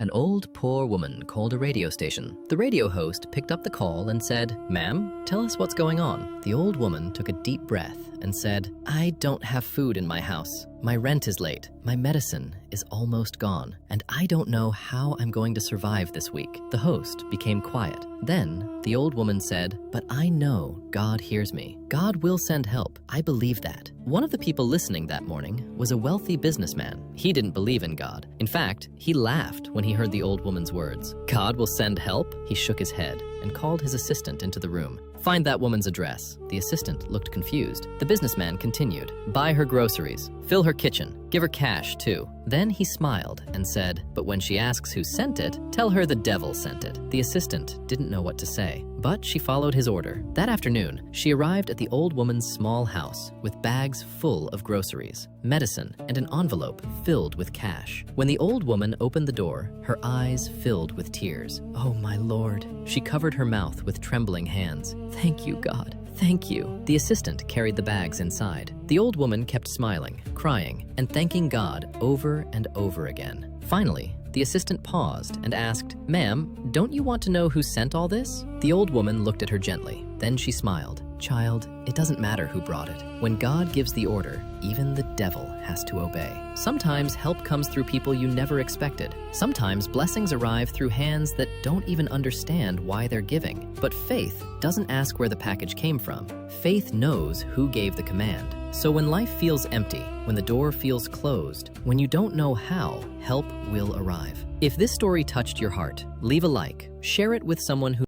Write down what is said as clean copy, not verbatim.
An old, poor woman called a radio station. The radio host picked up the call and said, "Ma'am, tell us what's going on." The old woman took a deep breath and said, "I don't have food in my house. My rent is late. My medicine is almost gone. And I don't know how I'm going to survive this week." The host became quiet. Then the old woman said, "But I know God hears me. God will send help. I believe that." One of the people listening that morning was a wealthy businessman. He didn't believe in God. In fact, he laughed when he heard the old woman's words. "God will send help?" He shook his head and called his assistant into the room. "Find that woman's address." The assistant looked confused. The businessman continued, "Buy her groceries, fill her kitchen, give her cash too." Then he smiled and said, "But when she asks who sent it, tell her the devil sent it." The assistant didn't know what to say, but she followed his order. That afternoon, she arrived at the old woman's small house with bags full of groceries, medicine, and an envelope filled with cash. When the old woman opened the door, her eyes filled with tears. "Oh, my Lord." She covered her mouth with trembling hands. "Thank you, God. Thank you." The assistant carried the bags inside. The old woman kept smiling, crying, and thanking God over and over again. Finally, the assistant paused and asked, "Ma'am, don't you want to know who sent all this?" The old woman looked at her gently. Then she smiled. "Child, it doesn't matter who brought it. When God gives the order, even the devil has to obey." Sometimes help comes through people you never expected. Sometimes blessings arrive through hands that don't even understand why they're giving. But faith doesn't ask where the package came from. Faith knows who gave the command. So when life feels empty, when the door feels closed, when you don't know how, help will arrive. If this story touched your heart, leave a like, share it with someone who